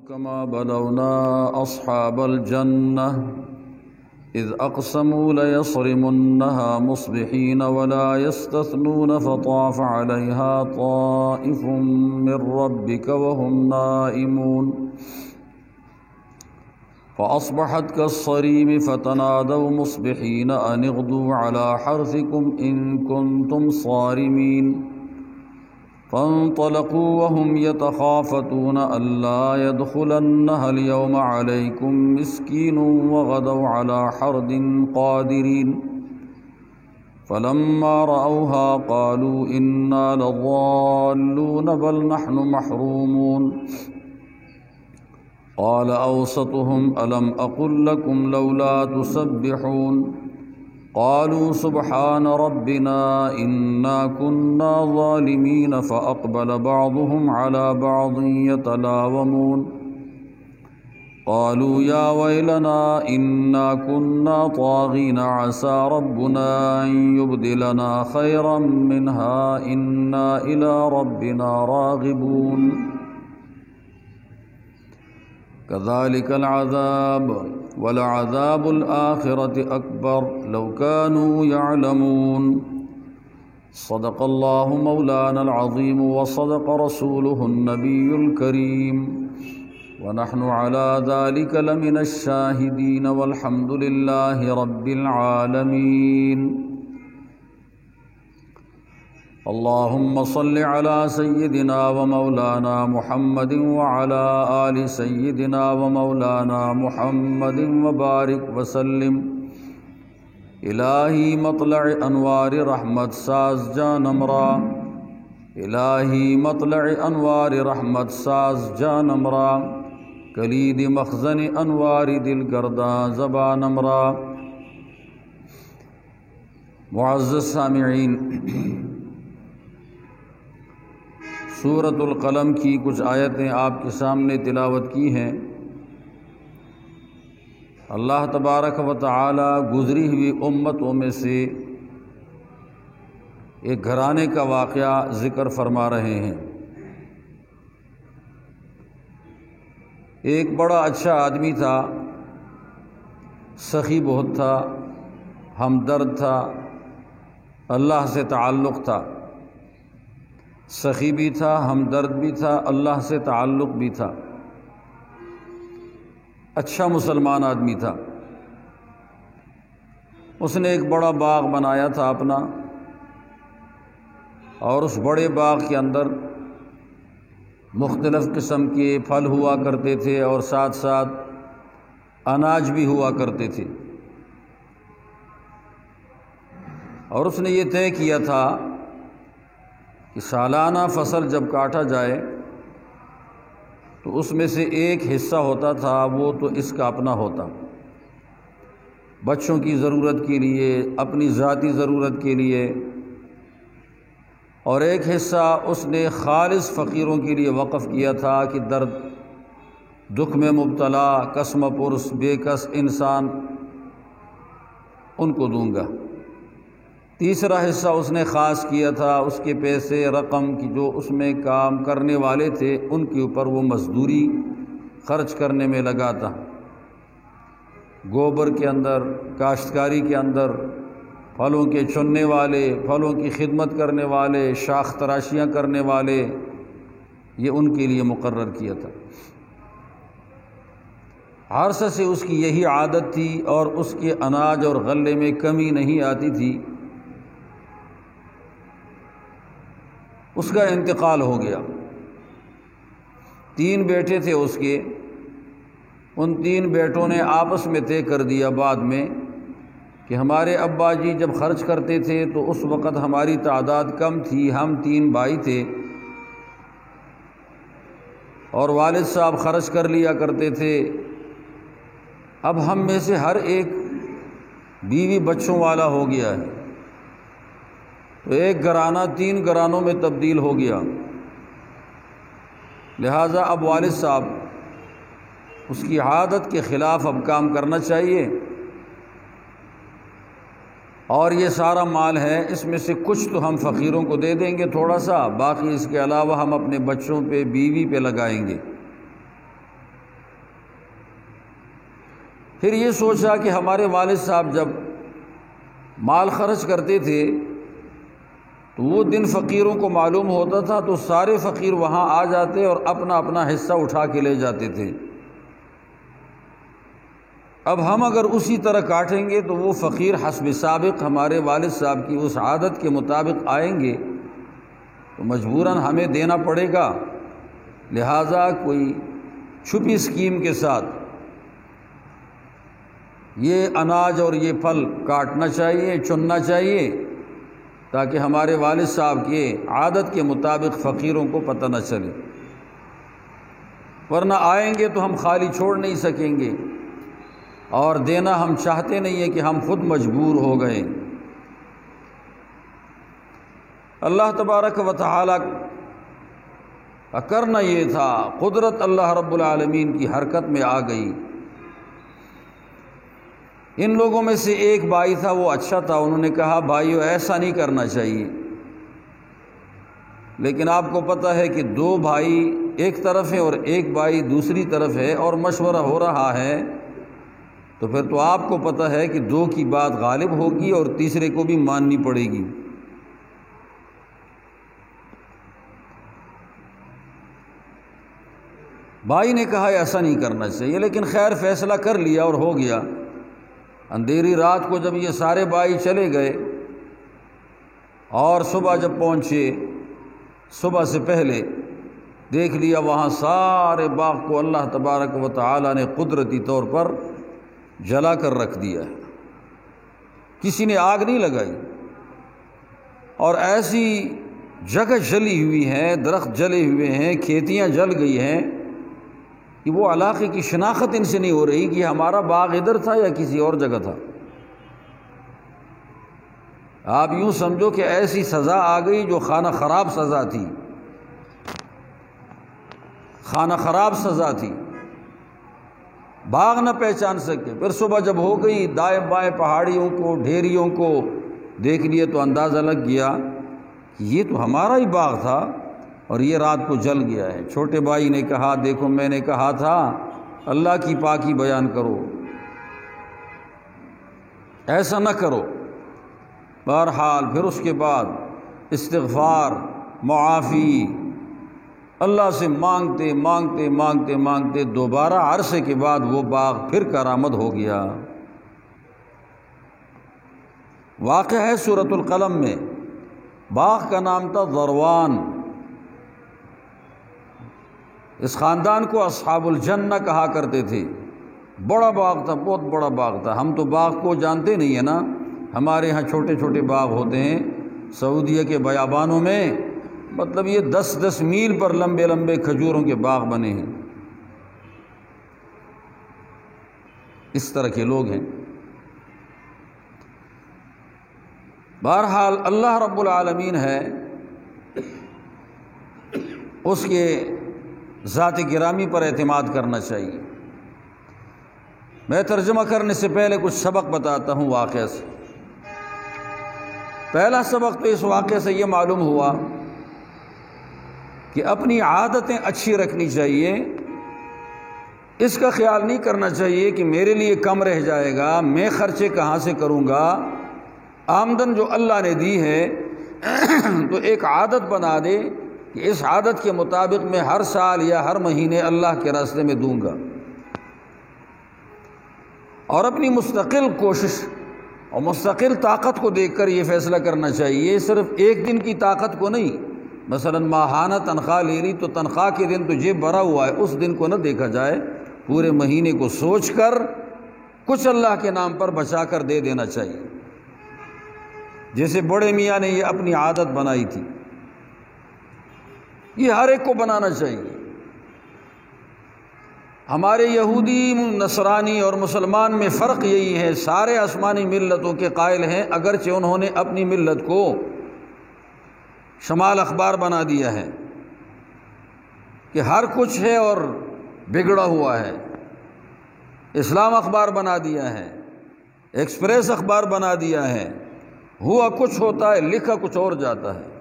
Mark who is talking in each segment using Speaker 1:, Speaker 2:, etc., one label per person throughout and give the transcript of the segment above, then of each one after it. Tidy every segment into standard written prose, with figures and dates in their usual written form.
Speaker 1: كما بلونا أصحاب الجنة إذ أقسموا ليصرمنها مصبحين ولا يستثنون فطاف عليها طائف من ربك وهم نائمون فأصبحت كالصريم فتنادوا مصبحين أن اغدوا على حرثكم إن كنتم صارمين فانطلقوا وهم يتخافتون ألا يدخلنها اليوم عليكم مسكين وغدوا على حرد قادرين فلما رأوها قالوا إنا لضالون بل نحن محرومون قال أوسطهم ألم أقل لكم لولا تسبحون قالوا سبحان ربنا إنا كنا ظالمين فأقبل بعضهم على بعض يتلاومون قالوا يا ويلنا إنا كنا طاغين عسى ربنا أن يبدلنا خيرا منها إنا إلى ربنا راغبون كذلك العذاب ولعذاب الآخرة أكبر لو كانوا يعلمون صدق الله مولانا العظيم وصدق رسوله النبي الكريم ونحن على ذلك لمن الشاهدين والحمد لله رب العالمين اللهم صل على سيدنا ومولانا محمد وعلى آل سيدنا ومولانا محمد وبارك وسلم الہی مطلع انوار رحمت ساز جانمرا الہی مطلع انوار رحمت ساز جانمرا کلید مخزن انوار دل گرداں زبانمرا معزز سامعین، سورۃ القلم کی کچھ آیتیں آپ کے سامنے تلاوت کی ہیں۔ اللہ تبارک و تعالی گزری ہوئی امتوں میں سے ایک گھرانے کا واقعہ ذکر فرما رہے ہیں۔ ایک بڑا اچھا آدمی تھا، سخی بہت تھا، ہمدرد تھا، اللہ سے تعلق تھا، سخی بھی تھا، ہمدرد بھی تھا، اللہ سے تعلق بھی تھا، اچھا مسلمان آدمی تھا۔ اس نے ایک بڑا باغ بنایا تھا اپنا، اور اس بڑے باغ کے اندر مختلف قسم کے پھل ہوا کرتے تھے اور ساتھ ساتھ اناج بھی ہوا کرتے تھے، اور اس نے یہ طے کیا تھا کہ سالانہ فصل جب کاٹا جائے تو اس میں سے ایک حصہ ہوتا تھا وہ تو اس کا اپنا ہوتا، بچوں کی ضرورت کے لیے، اپنی ذاتی ضرورت کے لیے، اور ایک حصہ اس نے خالص فقیروں کے لیے وقف کیا تھا کہ درد دکھ میں مبتلا، کسم پرس، بے کس انسان، ان کو دوں گا۔ تیسرا حصہ اس نے خاص کیا تھا اس کے پیسے، رقم کی جو اس میں کام کرنے والے تھے ان کے اوپر وہ مزدوری خرچ کرنے میں لگا تھا، گوبر کے اندر، کاشتکاری کے اندر، پھلوں کے چننے والے، پھلوں کی خدمت کرنے والے، شاخ تراشیاں کرنے والے، یہ ان کے لیے مقرر کیا تھا۔ عرصے سے اس کی یہی عادت تھی اور اس کے اناج اور غلے میں کمی نہیں آتی تھی۔ اس کا انتقال ہو گیا۔ 3 بیٹے تھے اس کے، ان 3 بیٹوں نے آپس میں طے کر دیا بعد میں کہ ہمارے ابا جی جب خرچ کرتے تھے تو اس وقت ہماری تعداد کم تھی، ہم 3 بھائی تھے، اور والد صاحب خرچ کر لیا کرتے تھے۔ اب ہم میں سے ہر ایک بیوی بچوں والا ہو گیا ہے، تو ایک گھرانہ 3 گھرانوں میں تبدیل ہو گیا، لہٰذا اب والد صاحب اس کی عادت کے خلاف اب کام کرنا چاہیے، اور یہ سارا مال ہے، اس میں سے کچھ تو ہم فقیروں کو دے دیں گے تھوڑا سا، باقی اس کے علاوہ ہم اپنے بچوں پہ، بیوی پہ لگائیں گے۔ پھر یہ سوچا کہ ہمارے والد صاحب جب مال خرچ کرتے تھے تو وہ دن فقیروں کو معلوم ہوتا تھا تو سارے فقیر وہاں آ جاتے اور اپنا اپنا حصہ اٹھا کے لے جاتے تھے۔ اب ہم اگر اسی طرح کاٹیں گے تو وہ فقیر حسب سابق ہمارے والد صاحب کی اس عادت کے مطابق آئیں گے تو مجبوراً ہمیں دینا پڑے گا، لہٰذا کوئی چھپی اسکیم کے ساتھ یہ اناج اور یہ پھل کاٹنا چاہیے، چننا چاہیے، تاکہ ہمارے والد صاحب کے عادت کے مطابق فقیروں کو پتہ نہ چلے، ورنہ آئیں گے تو ہم خالی چھوڑ نہیں سکیں گے، اور دینا ہم چاہتے نہیں ہیں کہ ہم خود مجبور ہو گئے۔ اللہ تبارک و تعالیٰ کا کرنا یہ تھا، قدرت اللہ رب العالمین کی حرکت میں آ گئی۔ ان لوگوں میں سے ایک بھائی تھا، وہ اچھا تھا، انہوں نے کہا بھائیو ایسا نہیں کرنا چاہیے، لیکن آپ کو پتہ ہے کہ دو بھائی ایک طرف ہیں اور ایک بھائی دوسری طرف ہے اور مشورہ ہو رہا ہے، تو پھر تو آپ کو پتہ ہے کہ دو کی بات غالب ہوگی اور تیسرے کو بھی ماننی پڑے گی۔ بھائی نے کہا ایسا نہیں کرنا چاہیے، لیکن خیر فیصلہ کر لیا اور ہو گیا۔ اندھیری رات کو جب یہ سارے بھائی چلے گئے اور صبح جب پہنچے، صبح سے پہلے دیکھ لیا وہاں سارے باغ کو اللہ تبارک و تعالی نے قدرتی طور پر جلا کر رکھ دیا ہے، کسی نے آگ نہیں لگائی، اور ایسی جگہ جلی ہوئی ہے، درخت جلے ہوئے ہیں، کھیتیاں جل گئی ہیں کہ وہ علاقے کی شناخت ان سے نہیں ہو رہی کہ ہمارا باغ ادھر تھا یا کسی اور جگہ تھا۔ آپ یوں سمجھو کہ ایسی سزا آ گئی جو خانہ خراب سزا تھی، خانہ خراب سزا تھی، باغ نہ پہچان سکے۔ پھر صبح جب ہو گئی، دائیں بائیں پہاڑیوں کو، ڈھیریوں کو دیکھ لیے تو اندازہ لگ گیا کہ یہ تو ہمارا ہی باغ تھا اور یہ رات کو جل گیا ہے۔ چھوٹے بھائی نے کہا دیکھو میں نے کہا تھا اللہ کی پاکی بیان کرو، ایسا نہ کرو۔ بہرحال پھر اس کے بعد استغفار، معافی اللہ سے مانگتے مانگتے مانگتے مانگتے دوبارہ عرصے کے بعد وہ باغ پھر کارآمد ہو گیا۔ واقع ہے سورۃ القلم میں، باغ کا نام تھا ذروان۔ اس خاندان کو اصحاب الجنہ کہا کرتے تھے، بڑا باغ تھا، بہت بڑا باغ تھا۔ ہم تو باغ کو جانتے نہیں ہیں نا، ہمارے ہاں چھوٹے چھوٹے باغ ہوتے ہیں، سعودیہ کے بیابانوں میں مطلب یہ 10 میل پر لمبے لمبے کھجوروں کے باغ بنے ہیں، اس طرح کے لوگ ہیں۔ بہرحال اللہ رب العالمین ہے، اس کے ذات گرامی پر اعتماد کرنا چاہیے۔ میں ترجمہ کرنے سے پہلے کچھ سبق بتاتا ہوں واقعہ سے۔ پہلا سبق تو اس واقعے سے یہ معلوم ہوا کہ اپنی عادتیں اچھی رکھنی چاہیے، اس کا خیال نہیں کرنا چاہیے کہ میرے لیے کم رہ جائے گا، میں خرچے کہاں سے کروں گا۔ آمدن جو اللہ نے دی ہے تو ایک عادت بنا دے کہ اس عادت کے مطابق میں ہر سال یا ہر مہینے اللہ کے راستے میں دوں گا، اور اپنی مستقل کوشش اور مستقل طاقت کو دیکھ کر یہ فیصلہ کرنا چاہیے، صرف ایک دن کی طاقت کو نہیں۔ مثلا ماہانہ تنخواہ لے لی تو تنخواہ کے دن تو جیب بھرا ہوا ہے، اس دن کو نہ دیکھا جائے، پورے مہینے کو سوچ کر کچھ اللہ کے نام پر بچا کر دے دینا چاہیے، جیسے بڑے میاں نے یہ اپنی عادت بنائی تھی۔ یہ ہر ایک کو بنانا چاہیے۔ ہمارے یہودی، نصرانی اور مسلمان میں فرق یہی ہے، سارے آسمانی ملتوں کے قائل ہیں، اگرچہ انہوں نے اپنی ملت کو شمال اخبار بنا دیا ہے کہ ہر کچھ ہے اور بگڑا ہوا ہے، اسلام اخبار بنا دیا ہے، ایکسپریس اخبار بنا دیا ہے، ہوا کچھ ہوتا ہے، لکھا کچھ اور جاتا ہے۔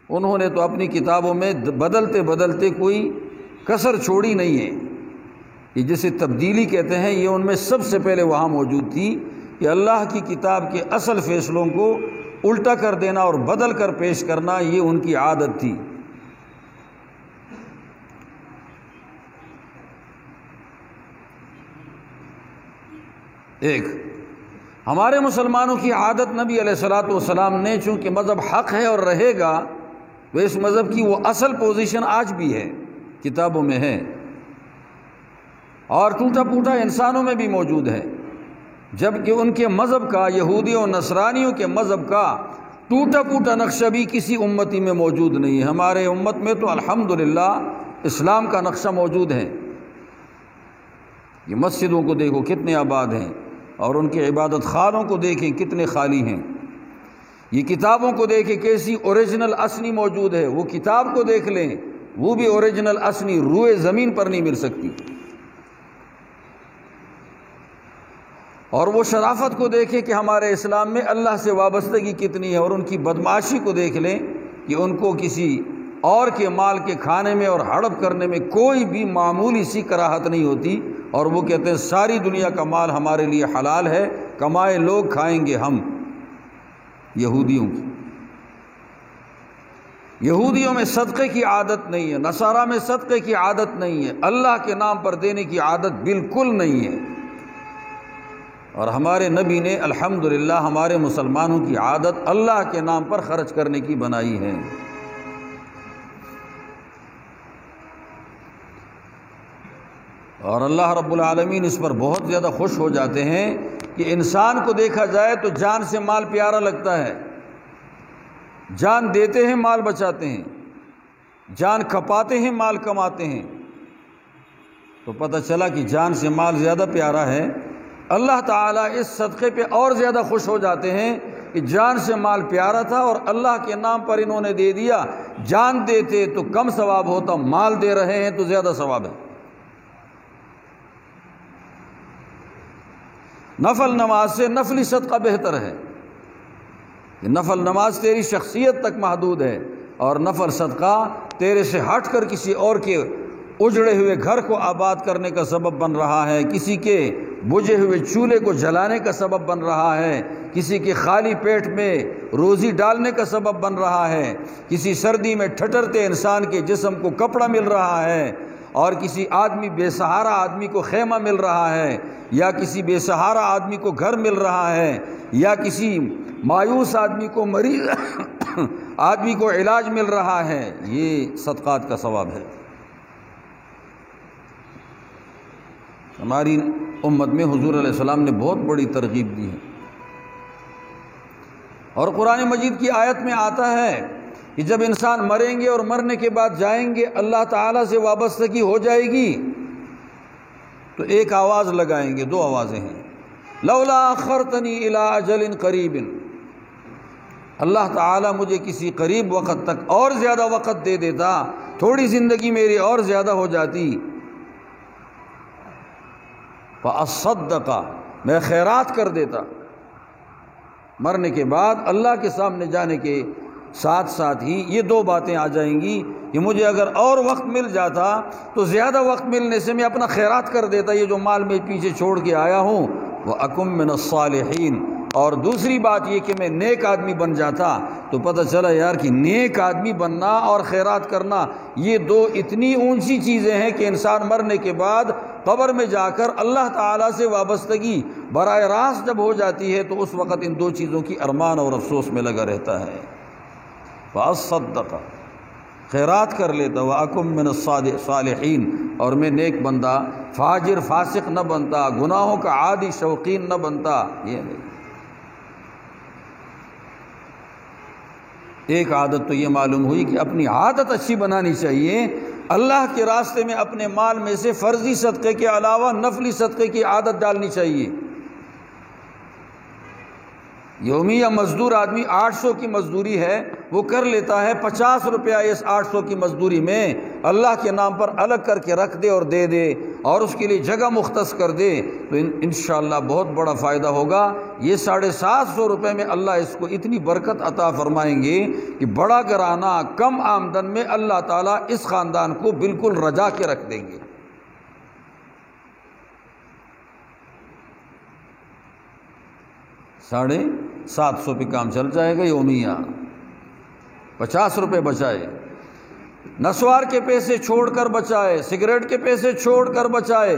Speaker 1: انہوں نے تو اپنی کتابوں میں بدلتے بدلتے کوئی کسر چھوڑی نہیں ہے۔ یہ جسے تبدیلی کہتے ہیں، یہ ان میں سب سے پہلے وہاں موجود تھی کہ اللہ کی کتاب کے اصل فیصلوں کو الٹا کر دینا اور بدل کر پیش کرنا، یہ ان کی عادت تھی۔ ایک ہمارے مسلمانوں کی عادت، نبی علیہ الصلوۃ والسلام نے چونکہ مذہب حق ہے اور رہے گا، وہ اس مذہب کی وہ اصل پوزیشن آج بھی ہے، کتابوں میں ہے اور ٹوٹا پھوٹا انسانوں میں بھی موجود ہے، جبکہ ان کے مذہب کا، یہودیوں اور نصرانیوں کے مذہب کا ٹوٹا پھوٹا نقشہ بھی کسی امتی میں موجود نہیں ہے۔ ہمارے امت میں تو الحمدللہ اسلام کا نقشہ موجود ہے۔ یہ مسجدوں کو دیکھو کتنے آباد ہیں، اور ان کے عبادت خانوں کو دیکھیں کتنے خالی ہیں۔ یہ کتابوں کو دیکھیں کیسی اوریجنل اصلی موجود ہے، وہ کتاب کو دیکھ لیں، وہ بھی اوریجنل اصلی روئے زمین پر نہیں مل سکتی۔ اور وہ شرافت کو دیکھیں کہ ہمارے اسلام میں اللہ سے وابستگی کتنی ہے، اور ان کی بدمعاشی کو دیکھ لیں کہ ان کو کسی اور کے مال کے کھانے میں اور ہڑپ کرنے میں کوئی بھی معمولی سی کراہت نہیں ہوتی، اور وہ کہتے ہیں ساری دنیا کا مال ہمارے لیے حلال ہے، کمائے لوگ کھائیں گے ہم۔ یہودیوں میں صدقے کی عادت نہیں ہے، نصارہ میں صدقے کی عادت نہیں ہے، اللہ کے نام پر دینے کی عادت بالکل نہیں ہے۔ اور ہمارے نبی نے الحمدللہ ہمارے مسلمانوں کی عادت اللہ کے نام پر خرچ کرنے کی بنائی ہے۔ اور اللہ رب العالمین اس پر بہت زیادہ خوش ہو جاتے ہیں کہ انسان کو دیکھا جائے تو جان سے مال پیارا لگتا ہے، جان دیتے ہیں مال بچاتے ہیں، جان کھپاتے ہیں مال کماتے ہیں، تو پتہ چلا کہ جان سے مال زیادہ پیارا ہے۔ اللہ تعالیٰ اس صدقے پہ اور زیادہ خوش ہو جاتے ہیں کہ جان سے مال پیارا تھا اور اللہ کے نام پر انہوں نے دے دیا۔ جان دیتے تو کم ثواب ہوتا، مال دے رہے ہیں تو زیادہ ثواب ہے۔ نفل نماز سے نفلی صدقہ بہتر ہے۔ نفل نماز تیری شخصیت تک محدود ہے، اور نفل صدقہ تیرے سے ہٹ کر کسی اور کے اجڑے ہوئے گھر کو آباد کرنے کا سبب بن رہا ہے، کسی کے بجھے ہوئے چولہے کو جلانے کا سبب بن رہا ہے، کسی کے خالی پیٹ میں روزی ڈالنے کا سبب بن رہا ہے، کسی سردی میں ٹھٹرتے انسان کے جسم کو کپڑا مل رہا ہے، اور کسی آدمی بے سہارا آدمی کو خیمہ مل رہا ہے، یا کسی بے سہارا آدمی کو گھر مل رہا ہے، یا کسی مایوس آدمی کو مریض آدمی کو علاج مل رہا ہے۔ یہ صدقات کا ثواب ہے۔ ہماری امت میں حضور علیہ السلام نے بہت بڑی ترغیب دی ہے، اور قرآن مجید کی آیت میں آتا ہے کہ جب انسان مریں گے اور مرنے کے بعد جائیں گے، اللہ تعالیٰ سے وابستگی ہو جائے گی، تو ایک آواز لگائیں گے، دو آوازیں ہیں، لولا اخرتنی الی اجل قریب، اللہ تعالیٰ مجھے کسی قریب وقت تک اور زیادہ وقت دے دیتا، تھوڑی زندگی میری اور زیادہ ہو جاتی، فاصدق، میں خیرات کر دیتا۔ مرنے کے بعد اللہ کے سامنے جانے کے ساتھ ساتھ ہی یہ دو باتیں آ جائیں گی کہ مجھے اگر اور وقت مل جاتا تو زیادہ وقت ملنے سے میں اپنا خیرات کر دیتا، یہ جو مال میں پیچھے چھوڑ کے آیا ہوں، وَأَكُن مِّنَ الصَّالِحِينَ، اور دوسری بات یہ کہ میں نیک آدمی بن جاتا۔ تو پتہ چلا یار کہ نیک آدمی بننا اور خیرات کرنا یہ دو اتنی اونچی چیزیں ہیں کہ انسان مرنے کے بعد قبر میں جا کر اللہ تعالیٰ سے وابستگی براہ راست جب ہو جاتی ہے تو اس وقت ان دو چیزوں کی ارمان اور افسوس میں لگا رہتا ہے۔ فَأَصَّدَّقَ، خیرات کر لیتا، وَأَكُن مِّنَ الصَّالِحِينَ، اور میں نیک بندہ، فاجر فاسق نہ بنتا، گناہوں کا عادی شوقین نہ بنتا۔ یہ نہیں، ایک عادت تو یہ معلوم ہوئی کہ اپنی عادت اچھی بنانی چاہیے، اللہ کے راستے میں اپنے مال میں سے فرضی صدقے کے علاوہ نفلی صدقے کی عادت ڈالنی چاہیے۔ یومیہ مزدور آدمی 800 کی مزدوری ہے، وہ کر لیتا ہے 50 روپیہ اس 800 کی مزدوری میں اللہ کے نام پر الگ کر کے رکھ دے اور دے دے، اور اس کے لیے جگہ مختص کر دے، تو انشاءاللہ بہت بڑا فائدہ ہوگا۔ یہ 750 روپے میں اللہ اس کو اتنی برکت عطا فرمائیں گے کہ بڑا گھرانہ کم آمدن میں اللہ تعالیٰ اس خاندان کو بالکل رجا کے رکھ دیں گے۔ 750 پہ کام چل جائے گا یومیہ، 50 روپے بچائے، نسوار کے پیسے چھوڑ کر بچائے، سگریٹ کے پیسے چھوڑ کر بچائے،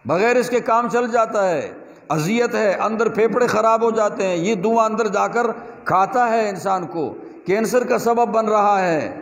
Speaker 1: بغیر اس کے کام چل جاتا ہے، اذیت ہے، اندر پھیپھڑے خراب ہو جاتے ہیں، یہ دھواں اندر جا کر کھاتا ہے انسان کو، کینسر کا سبب بن رہا ہے،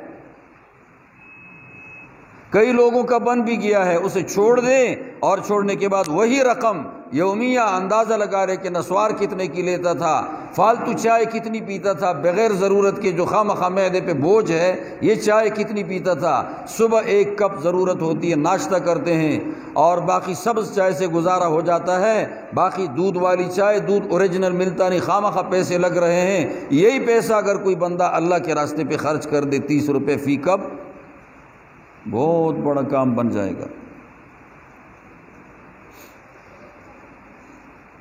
Speaker 1: کئی لوگوں کا بن بھی گیا ہے۔ اسے چھوڑ دیں اور چھوڑنے کے بعد وہی رقم یومیہ اندازہ لگا رہے کہ نسوار کتنے کی لیتا تھا، فالتو چائے کتنی پیتا تھا، بغیر ضرورت کے جو خواہ معدے پہ بوجھ ہے یہ چائے کتنی پیتا تھا، صبح 1 کپ ضرورت ہوتی ہے، ناشتہ کرتے ہیں اور باقی سبز چائے سے گزارا ہو جاتا ہے، باقی دودھ والی چائے، دودھ اوریجنل ملتا نہیں، خواہ پیسے لگ رہے ہیں۔ یہی پیسہ اگر کوئی بندہ اللہ کے راستے پہ خرچ کر دے 30 روپے فی کپ، بہت بڑا کام بن جائے گا۔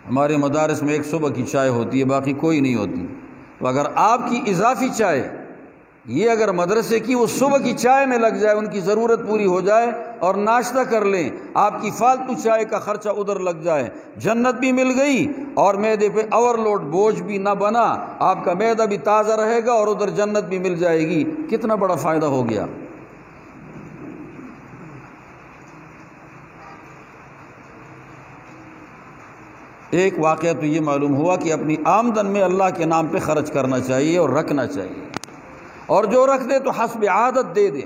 Speaker 1: ہمارے مدارس میں ایک صبح کی چائے ہوتی ہے، باقی کوئی نہیں ہوتی، تو اگر آپ کی اضافی چائے یہ اگر مدرسے کی وہ صبح کی چائے میں لگ جائے، ان کی ضرورت پوری ہو جائے اور ناشتہ کر لیں، آپ کی فالتو چائے کا خرچہ ادھر لگ جائے، جنت بھی مل گئی اور معدے پہ اوور لوڈ بوجھ بھی نہ بنا، آپ کا معدہ بھی تازہ رہے گا اور ادھر جنت بھی مل جائے گی، کتنا بڑا فائدہ ہو گیا۔ ایک واقعہ تو یہ معلوم ہوا کہ اپنی آمدن میں اللہ کے نام پہ خرچ کرنا چاہیے اور رکھنا چاہیے، اور جو رکھ دے تو حسب عادت دے دے،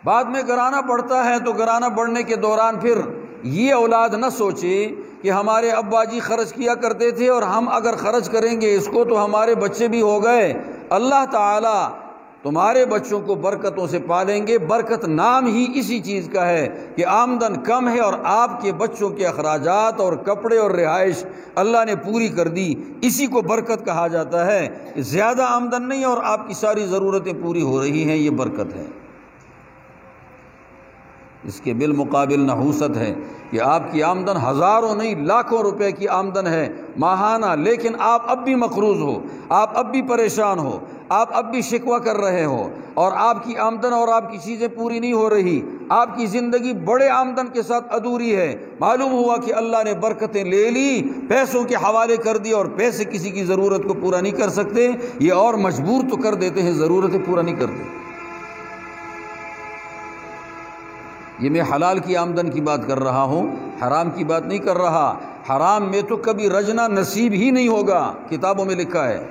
Speaker 1: بعد میں گرانا پڑتا ہے تو گرانا پڑنے کے دوران پھر یہ اولاد نہ سوچے کہ ہمارے ابا جی خرچ کیا کرتے تھے اور ہم اگر خرچ کریں گے اس کو تو ہمارے بچے بھی ہو گئے۔ اللہ تعالیٰ تمہارے بچوں کو برکتوں سے پالیں گے، برکت نام ہی اسی چیز کا ہے کہ آمدن کم ہے اور آپ کے بچوں کے اخراجات اور کپڑے اور رہائش اللہ نے پوری کر دی، اسی کو برکت کہا جاتا ہے۔ زیادہ آمدن نہیں اور آپ کی ساری ضرورتیں پوری ہو رہی ہیں، یہ برکت ہے۔ اس کے بالمقابل نحوست ہے کہ آپ کی آمدن ہزاروں نہیں لاکھوں روپے کی آمدن ہے ماہانہ، لیکن آپ اب بھی مقروض ہو، آپ اب بھی پریشان ہو، آپ اب بھی شکوہ کر رہے ہو اور آپ کی آمدن اور آپ کی چیزیں پوری نہیں ہو رہی، آپ کی زندگی بڑے آمدن کے ساتھ ادھوری ہے۔ معلوم ہوا کہ اللہ نے برکتیں لے لی، پیسوں کے حوالے کر دی اور پیسے کسی کی ضرورت کو پورا نہیں کر سکتے، یہ اور مجبور تو کر دیتے ہیں، ضرورتیں پورا نہیں کرتے۔ یہ میں حلال کی آمدن کی بات کر رہا ہوں، حرام کی بات نہیں کر رہا۔ حرام میں تو کبھی رجنا نصیب ہی نہیں ہوگا، کتابوں میں لکھا ہے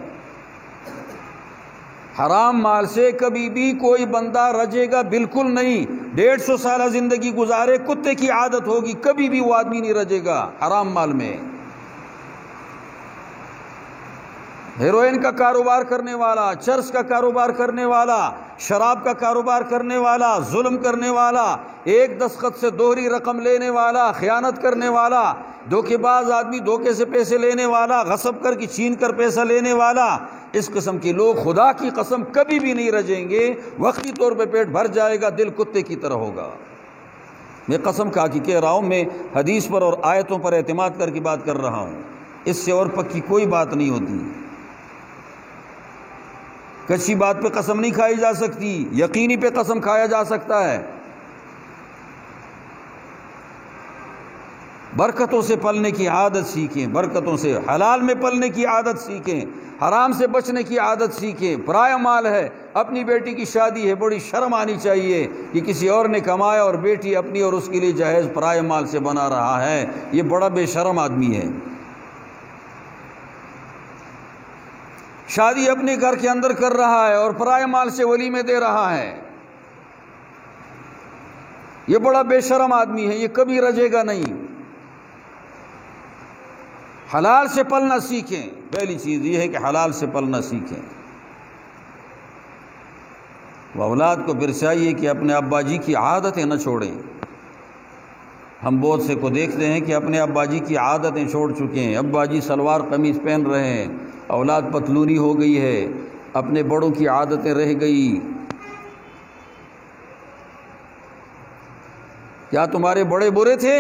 Speaker 1: حرام مال سے کبھی بھی کوئی بندہ رجے گا بالکل نہیں، 150 سالہ زندگی گزارے کتے کی عادت ہوگی، کبھی بھی وہ آدمی نہیں رجے گا حرام مال میں۔ ہیروئن کا کاروبار کرنے والا، چرس کا کاروبار کرنے والا، شراب کا کاروبار کرنے والا، ظلم کرنے والا، ایک دستخط سے دوہری رقم لینے والا، خیانت کرنے والا، دھوکے باز آدمی، دھوکے سے پیسے لینے والا، غصب کر کے چھین کر پیسہ لینے والا، اس قسم کے لوگ خدا کی قسم کبھی بھی نہیں رجیں گے، وقتی طور پہ پیٹ بھر جائے گا، دل کتے کی طرح ہوگا۔ میں قسم کھا کے کہہ رہا ہوں، میں حدیث پر اور آیتوں پر اعتماد کر کے بات کر رہا ہوں، اس سے اور پکی کوئی بات نہیں ہوتی۔ کچی بات پہ قسم نہیں کھائی جا سکتی، یقینی پہ قسم کھایا جا سکتا ہے۔ برکتوں سے پلنے کی عادت سیکھیں، برکتوں سے حلال میں پلنے کی عادت سیکھیں، حرام سے بچنے کی عادت سیکھیں۔ پرایا مال ہے، اپنی بیٹی کی شادی ہے، بڑی شرم آنی چاہیے کہ کسی اور نے کمایا اور بیٹی اپنی اور اس کے لیے جہیز پرایا مال سے بنا رہا ہے، یہ بڑا بے شرم آدمی ہے۔ شادی اپنے گھر کے اندر کر رہا ہے اور پرائے مال سے ولیمے دے رہا ہے، یہ بڑا بے شرم آدمی ہے، یہ کبھی رجے گا نہیں۔ حلال سے پلنا سیکھیں، پہلی چیز یہ ہے کہ حلال سے پلنا سیکھیں۔ وہ اولاد کو پھر چاہیے کہ اپنے ابا جی کی عادتیں نہ چھوڑیں۔ ہم بہت سے کو دیکھتے ہیں کہ اپنے ابا جی کی عادتیں چھوڑ چکے ہیں، ابا جی سلوار قمیض پہن رہے ہیں، اولاد پتلونی ہو گئی ہے، اپنے بڑوں کی عادتیں رہ گئی۔ کیا تمہارے بڑے برے تھے؟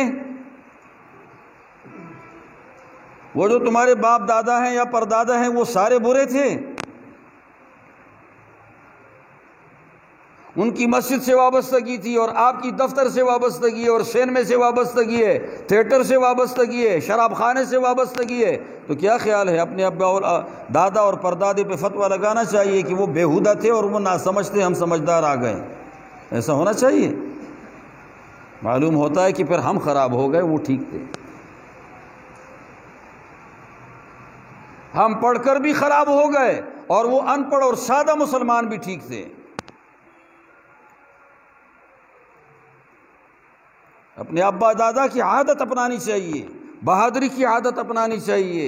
Speaker 1: وہ جو تمہارے باپ دادا ہیں یا پردادا ہیں وہ سارے برے تھے؟ ان کی مسجد سے وابستگی تھی اور آپ کی دفتر سے وابستگی ہے اور سینمے سے وابستگی ہے، تھیٹر سے وابستگی ہے، شراب خانے سے وابستگی ہے، تو کیا خیال ہے اپنے ابا اور دادا اور پردادے پہ فتویٰ لگانا چاہیے کہ وہ بےہودہ تھے اور وہ ناسمجھ تھے، ہم سمجھدار آ گئے؟ ایسا ہونا چاہیے؟ معلوم ہوتا ہے کہ پھر ہم خراب ہو گئے، وہ ٹھیک تھے۔ ہم پڑھ کر بھی خراب ہو گئے اور وہ ان پڑھ اور سادہ مسلمان بھی ٹھیک تھے۔ اپنے ابا دادا کی عادت اپنانی چاہیے، بہادری کی عادت اپنانی چاہیے،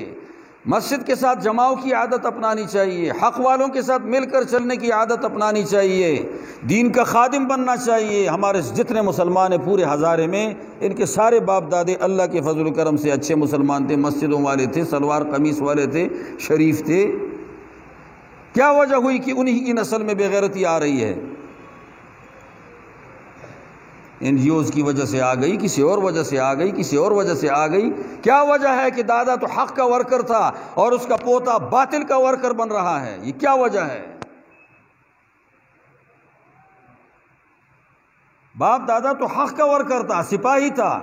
Speaker 1: مسجد کے ساتھ جماؤ کی عادت اپنانی چاہیے، حق والوں کے ساتھ مل کر چلنے کی عادت اپنانی چاہیے، دین کا خادم بننا چاہیے۔ ہمارے جتنے مسلمان ہیں پورے ہزارے میں، ان کے سارے باپ دادے اللہ کے فضل و کرم سے اچھے مسلمان تھے، مسجدوں والے تھے، سلوار قمیص والے تھے، شریف تھے۔ کیا وجہ ہوئی کہ انہی کی نسل میں بے غیرتی آ رہی ہے؟ این جی اوز کی وجہ سے آ گئی، کسی اور وجہ سے آ گئی، کسی اور وجہ سے آ گئی۔ کیا وجہ ہے کہ دادا تو حق کا ورکر تھا اور اس کا پوتا باطل کا ورکر بن رہا ہے؟ یہ کیا وجہ ہے؟ باپ دادا تو حق کا ورکر تھا، سپاہی تھا،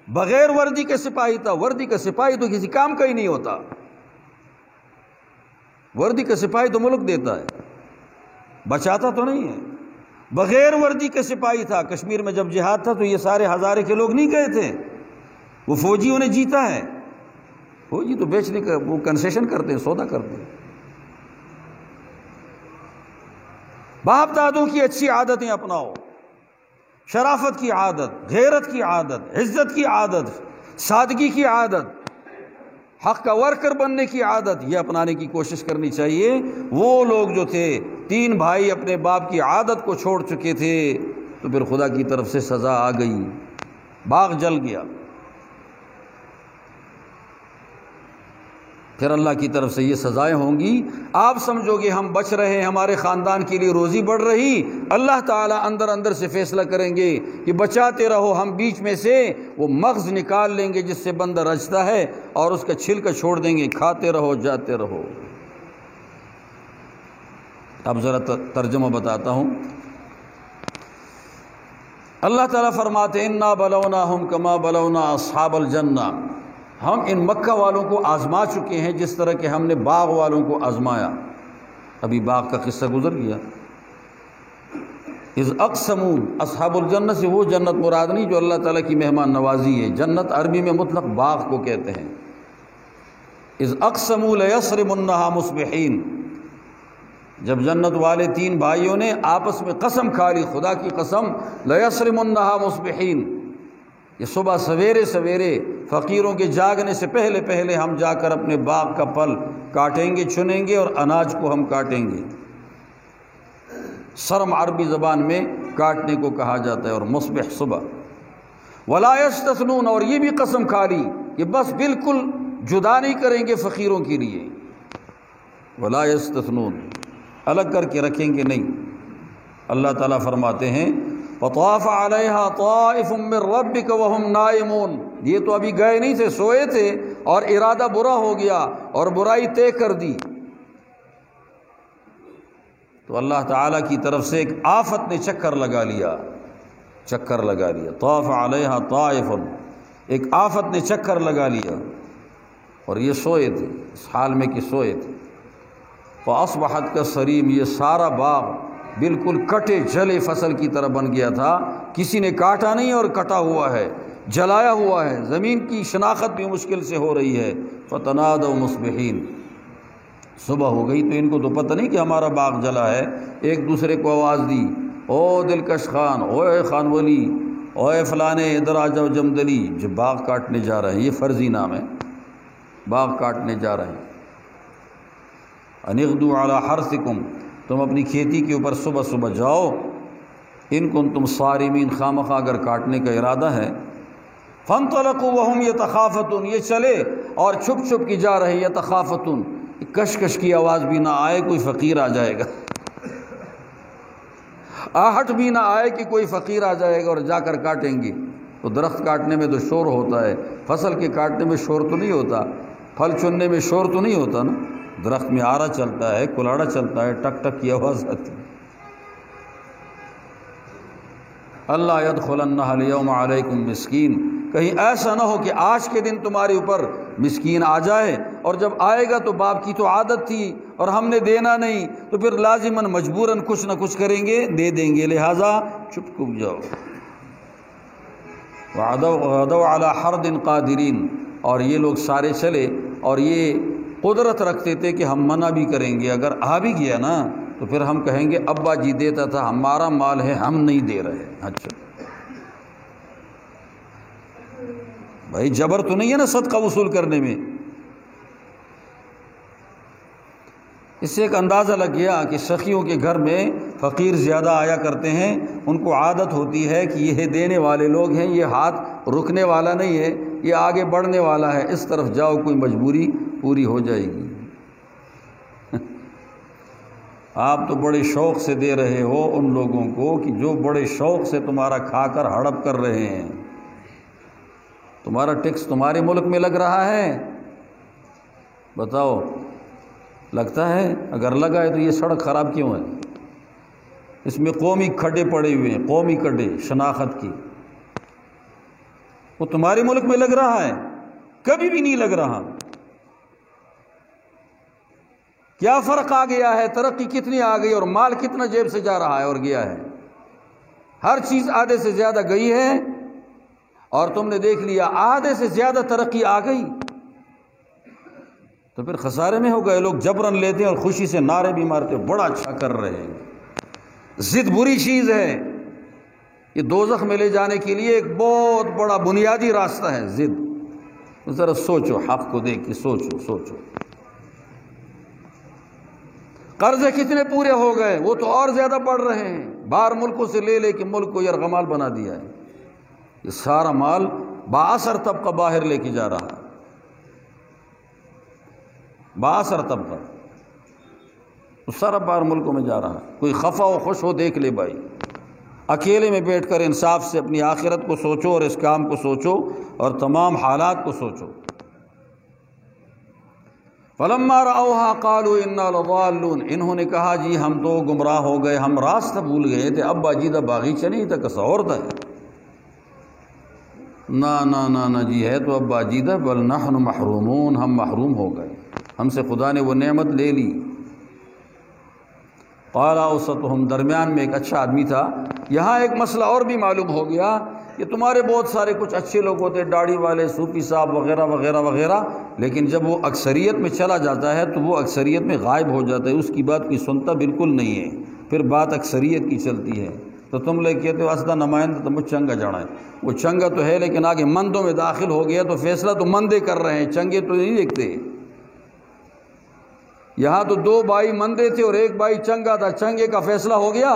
Speaker 1: بغیر وردی کے سپاہی تھا۔ وردی کا سپاہی تو کسی کام کا ہی نہیں ہوتا، وردی کا سپاہی تو ملک دیتا ہے، بچاتا تو نہیں ہے۔ بغیر وردی کے سپاہی تھا۔ کشمیر میں جب جہاد تھا تو یہ سارے ہزارے کے لوگ نہیں گئے تھے، وہ فوجیوں نے جیتا ہے۔ فوجی تو بیچنے کا وہ کنسیشن کرتے ہیں، سودا کرتے ہیں۔ باپ دادوں کی اچھی عادتیں اپناؤ، شرافت کی عادت، غیرت کی عادت، عزت کی عادت، سادگی کی عادت، حق کا ورکر بننے کی عادت، یہ اپنانے کی کوشش کرنی چاہیے۔ وہ لوگ جو تھے، 3 بھائی اپنے باپ کی عادت کو چھوڑ چکے تھے، تو پھر خدا کی طرف سے سزا آ گئی، باغ جل گیا۔ پھر اللہ کی طرف سے یہ سزائیں ہوں گی۔ آپ سمجھو گے ہم بچ رہے ہیں، ہمارے خاندان کے لیے روزی بڑھ رہی، اللہ تعالیٰ اندر اندر سے فیصلہ کریں گے کہ بچاتے رہو، ہم بیچ میں سے وہ مغز نکال لیں گے جس سے بندہ رچتا ہے اور اس کا چھلکا چھوڑ دیں گے، کھاتے رہو، جاتے رہو۔ اب ذرا ترجمہ بتاتا ہوں۔ اللہ تعالیٰ فرماتے ہیں اِنَّا بَلَوْنَاهُمْ كَمَا بَلَوْنَا أَصْحَابَ الْجَنَّةِ، ہم ان مکہ والوں کو آزما چکے ہیں جس طرح کہ ہم نے باغ والوں کو آزمایا۔ ابھی باغ کا قصہ گزر گیا۔ اذ اقسموا، اصحاب الجنہ سے وہ جنت مراد نہیں جو اللہ تعالیٰ کی مہمان نوازی ہے، جنت عربی میں مطلق باغ کو کہتے ہیں۔ اذ اقسموا لیصرمنها مصبحین، جب جنت والے 3 بھائیوں نے آپس میں قسم کھا لی، خدا کی قسم، لیصرمنها مصبحین، یہ صبح سویرے سویرے فقیروں کے جاگنے سے پہلے پہلے ہم جا کر اپنے باغ کا پھل کاٹیں گے، چنیں گے اور اناج کو ہم کاٹیں گے۔ سرم عربی زبان میں کاٹنے کو کہا جاتا ہے، اور مصبح صبح۔ ولا یستثنون، اور یہ بھی قسم کھا لی کہ بس بالکل جدا نہیں کریں گے فقیروں کے لیے، ولا یستثنون، الگ کر کے رکھیں گے نہیں۔ اللہ تعالیٰ فرماتے ہیں وطاف علیہا طائف من ربک وہم نائمون، یہ تو ابھی گئے نہیں تھے، سوئے تھے اور ارادہ برا ہو گیا اور برائی طے کر دی، تو اللہ تعالیٰ کی طرف سے ایک آفت نے چکر لگا لیا، چکر لگا لیا۔ طاف علیہا طائف، ایک آفت نے چکر لگا لیا، اور یہ سوئے تھے، اس حال میں کہ سوئے تھے۔ فاصبحت کالصریم، یہ سارا باغ بالکل کٹے جلے فصل کی طرح بن گیا تھا، کسی نے کاٹا نہیں اور کٹا ہوا ہے، جلایا ہوا ہے، زمین کی شناخت بھی مشکل سے ہو رہی ہے۔ فتنادوا مصبحین، صبح ہو گئی تو ان کو تو پتہ نہیں کہ ہمارا باغ جلا ہے، ایک دوسرے کو آواز دی، او دلکش خان، اوے خان ولی، اوے فلانے ادھر آ جاؤ جمدلی، جو باغ کاٹنے جا رہے ہیں، یہ فرضی نام ہے، باغ کاٹنے جا رہے ہیں۔ ان اغدوا علی حرثکم، تم اپنی کھیتی کے اوپر صبح صبح جاؤ، ان کنتم صارمین، خامخواہ اگر کاٹنے کا ارادہ ہے۔ فانطلقوا وهم یتخافتون، یہ چلے اور چھپ چھپ کی جا رہے، یتخافتون، کشکش کی آواز بھی نہ آئے کوئی فقیر آ جائے گا، آہٹ بھی نہ آئے کہ کوئی فقیر آ جائے گا اور جا کر کاٹیں گے۔ تو درخت کاٹنے میں تو شور ہوتا ہے، فصل کے کاٹنے میں شور تو نہیں ہوتا، پھل چننے میں شور تو نہیں ہوتا نا، درخت میں آرا چلتا ہے، کلاڑا چلتا ہے، ٹک ٹک کی آواز آتی ہے۔ اللہ یدخلنہ الیوم علیکم مسکین، کہیں ایسا نہ ہو کہ آج کے دن تمہارے اوپر مسکین آ جائے، اور جب آئے گا تو باپ کی تو عادت تھی اور ہم نے دینا نہیں، تو پھر لازماً مجبوراً کچھ نہ کچھ کریں گے، دے دیں گے، لہٰذا چپ کب جاؤ۔ وغدوا علی حرد قادرین، اور یہ لوگ سارے چلے اور یہ قدرت رکھتے تھے کہ ہم منع بھی کریں گے، اگر آ بھی گیا نا تو پھر ہم کہیں گے ابا جی دیتا تھا، ہمارا مال ہے، ہم نہیں دے رہے۔ اچھا بھائی جبر تو نہیں ہے نا صدقہ وصول کرنے میں۔ اس سے ایک اندازہ لگ گیا کہ سخیوں کے گھر میں فقیر زیادہ آیا کرتے ہیں، ان کو عادت ہوتی ہے کہ یہ دینے والے لوگ ہیں، یہ ہاتھ رکنے والا نہیں ہے، یہ آگے بڑھنے والا ہے، اس طرف جاؤ کوئی مجبوری پوری ہو جائے گی۔ آپ تو بڑے شوق سے دے رہے ہو ان لوگوں کو کہ جو بڑے شوق سے تمہارا کھا کر ہڑپ کر رہے ہیں، تمہارا ٹیکس تمہارے ملک میں لگ رہا ہے، بتاؤ لگتا ہے؟ اگر لگا ہے تو یہ سڑک خراب کیوں ہے؟ اس میں قومی کھڈے پڑے ہوئے ہیں، قومی کھڈے شناخت کی، وہ تمہارے ملک میں لگ رہا ہے؟ کبھی بھی نہیں لگ رہا۔ کیا فرق آ گیا ہے؟ ترقی کتنی آ گئی اور مال کتنا جیب سے جا رہا ہے اور گیا ہے، ہر چیز آدھے سے زیادہ گئی ہے، اور تم نے دیکھ لیا آدھے سے زیادہ ترقی آ گئی تو پھر خسارے میں ہو گئے۔ لوگ جبرن لیتے ہیں اور خوشی سے نعرے بھی مارتے، بڑا اچھا کر رہے ہیں۔ ضد بری چیز ہے، یہ دوزخ میں لے جانے کے لیے ایک بہت بڑا بنیادی راستہ ہے ضد۔ ذرا سوچو، حق کو دیکھ کے سوچو۔ قرضے کتنے پورے ہو گئے، وہ تو اور زیادہ بڑھ رہے ہیں، باہر ملکوں سے لے کے ملک کو یرغمال بنا دیا ہے۔ یہ سارا مال بااثر طبقہ باہر لے کے جا رہا ہے، بااثر طبقہ سارا باہر ملکوں میں جا رہا ہے۔ کوئی خفا و خوش ہو دیکھ لے بھائی، اکیلے میں بیٹھ کر انصاف سے اپنی آخرت کو سوچو اور اس کام کو سوچو اور تمام حالات کو سوچو۔ فلما رأوها قالوا انا لضالون، انہوں نے کہا جی ہم تو گمراہ ہو گئے، ہم راستہ بھول گئے تھے، ابا جی دا باغیچہ نہیں تھا، کس اور تھا۔ نہ جی ہے تو ابا جی دا، بل نحن محرومون، ہم محروم ہو گئے، ہم سے خدا نے وہ نعمت لے لی۔ قال اوسطهم، درمیان میں ایک اچھا آدمی تھا۔ یہاں ایک مسئلہ اور بھی معلوم ہو گیا کہ تمہارے بہت سارے کچھ اچھے لوگ ہوتے، داڑھی والے، صوفی صاحب وغیرہ وغیرہ وغیرہ، لیکن جب وہ اکثریت میں چلا جاتا ہے تو وہ اکثریت میں غائب ہو جاتا ہے، اس کی بات کوئی سنتا بالکل نہیں ہے، پھر بات اکثریت کی چلتی ہے۔ تو تم لوگ کہتے ہو اسدا نمائندہ تو مجھ چنگا جانا ہے، وہ چنگا تو ہے لیکن آگے مندوں میں داخل ہو گیا تو فیصلہ تو مندے کر رہے ہیں، چنگے تو نہیں دیکھتے۔ یہاں تو دو بھائی مندے تھے اور ایک بھائی چنگا تھا، چنگے کا فیصلہ ہو گیا،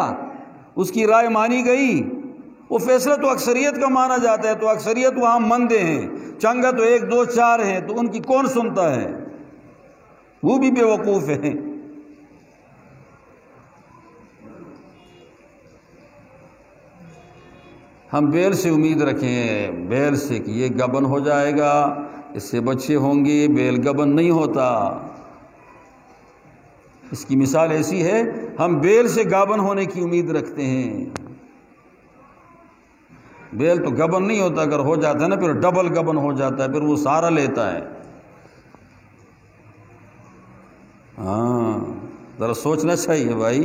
Speaker 1: اس کی رائے مانی گئی، وہ فیصلہ تو اکثریت کا مانا جاتا ہے، تو اکثریت وہاں مندے ہیں، چنگا تو ایک دو چار ہیں، تو ان کی کون سنتا ہے؟ وہ بھی بے وقوف ہیں۔ ہم بیل سے امید رکھیں، بیل سے کہ یہ گبن ہو جائے گا، اس سے بچے ہوں گے، بیل گبن نہیں ہوتا۔ اس کی مثال ایسی ہے، ہم بیل سے گابن ہونے کی امید رکھتے ہیں۔ بیل تو گبن نہیں ہوتا، اگر ہو جاتا ہے نا پھر ڈبل گبن ہو جاتا ہے، پھر وہ سارا لیتا ہے۔ ہاں ذرا سوچنا چاہیے بھائی۔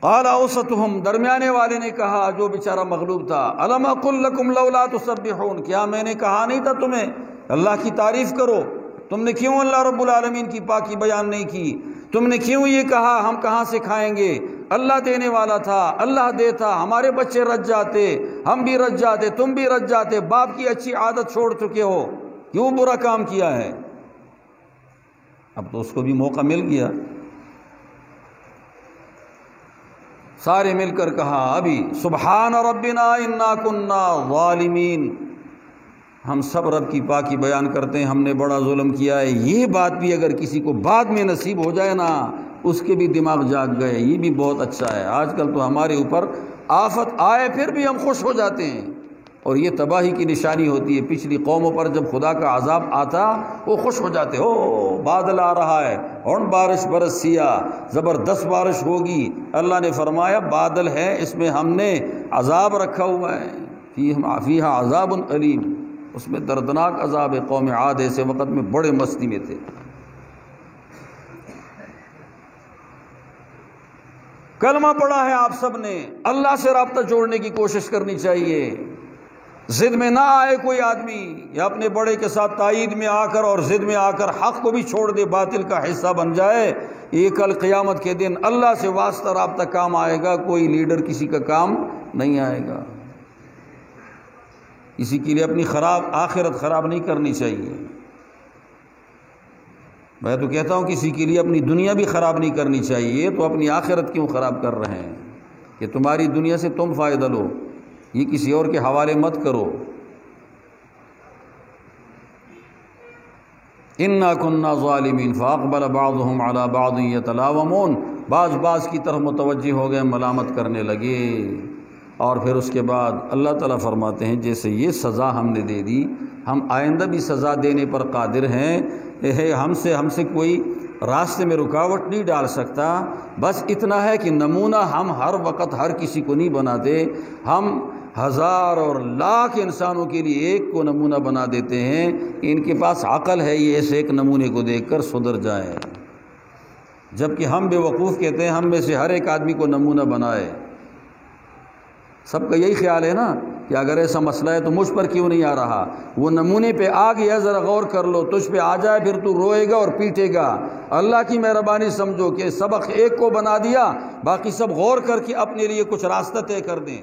Speaker 1: قال اوسطهم، درمیانے والے نے کہا، جو بیچارہ مغلوب تھا، الم اقل لکم لولا تسبحون، کیا میں نے کہا نہیں تھا تمہیں اللہ کی تعریف کرو؟ تم نے کیوں اللہ رب العالمین کی پاکی بیان نہیں کی؟ تم نے کیوں یہ کہا ہم کہاں سے کھائیں گے؟ اللہ دینے والا تھا، اللہ دیتا، ہمارے بچے رج جاتے، ہم بھی رج جاتے، تم بھی رج جاتے، باپ کی اچھی عادت چھوڑ چکے ہو، کیوں برا کام کیا ہے؟ اب تو اس کو بھی موقع مل گیا، سارے مل کر کہا ابھی سبحان ربنا انا کنا ظالمین، ہم سب رب کی پاکی بیان کرتے ہیں، ہم نے بڑا ظلم کیا ہے۔ یہ بات بھی اگر کسی کو بعد میں نصیب ہو جائے نا، اس کے بھی دماغ جاگ گئے، یہ بھی بہت اچھا ہے۔ آج کل تو ہمارے اوپر آفت آئے پھر بھی ہم خوش ہو جاتے ہیں، اور یہ تباہی کی نشانی ہوتی ہے۔ پچھلی قوموں پر جب خدا کا عذاب آتا وہ خوش ہو جاتے، ہو بادل آ رہا ہے اور بارش برسیا، زبردست بارش ہوگی۔ اللہ نے فرمایا بادل ہے، اس میں ہم نے عذاب رکھا ہوا ہے، فیہا عذاب علیم، اس میں دردناک عذاب ہے۔ قوم عاد ایسے وقت میں بڑے مستی میں تھے۔ کلمہ پڑھا ہے آپ سب نے، اللہ سے رابطہ جوڑنے کی کوشش کرنی چاہیے۔ ضد میں نہ آئے کوئی آدمی، یا اپنے بڑے کے ساتھ تائید میں آ کر اور ضد میں آ کر حق کو بھی چھوڑ دے، باطل کا حصہ بن جائے۔ یہ کل قیامت کے دن اللہ سے واسطہ رابطہ کام آئے گا، کوئی لیڈر کسی کا کام نہیں آئے گا۔ کسی کے لیے اپنی آخرت خراب نہیں کرنی چاہیے۔ میں تو کہتا ہوں کسی کے لیے اپنی دنیا بھی خراب نہیں کرنی چاہیے، تو اپنی آخرت کیوں خراب کر رہے ہیں کہ تمہاری دنیا سے تم فائدہ لو، یہ کسی اور کے حوالے مت کرو۔ انا كنا ظالمین فاقبل بعضهم على بعض يتلاومون، بعض کی طرف متوجہ ہو گئے، ملامت کرنے لگے۔ اور پھر اس کے بعد اللہ تعالیٰ فرماتے ہیں جیسے یہ سزا ہم نے دے دی، ہم آئندہ بھی سزا دینے پر قادر ہیں۔ ہم سے کوئی راستے میں رکاوٹ نہیں ڈال سکتا۔ بس اتنا ہے کہ نمونہ ہم ہر وقت ہر کسی کو نہیں بناتے، ہم ہزار اور لاکھ انسانوں کے لیے ایک کو نمونہ بنا دیتے ہیں کہ ان کے پاس عقل ہے، یہ ایسے ایک نمونے کو دیکھ کر سدھر جائیں، جبکہ ہم بے وقوف کہتے ہیں ہم میں سے ہر ایک آدمی کو نمونہ بنائے۔ سب کا یہی خیال ہے نا کہ اگر ایسا مسئلہ ہے تو مجھ پر کیوں نہیں آ رہا، وہ نمونے پہ آ گیا، ذرا غور کر لو، تجھ پہ آ جائے پھر تو روئے گا اور پیٹے گا۔ اللہ کی مہربانی سمجھو کہ سبق ایک کو بنا دیا، باقی سب غور کر کے اپنے لیے کچھ راستہ طے کر دیں۔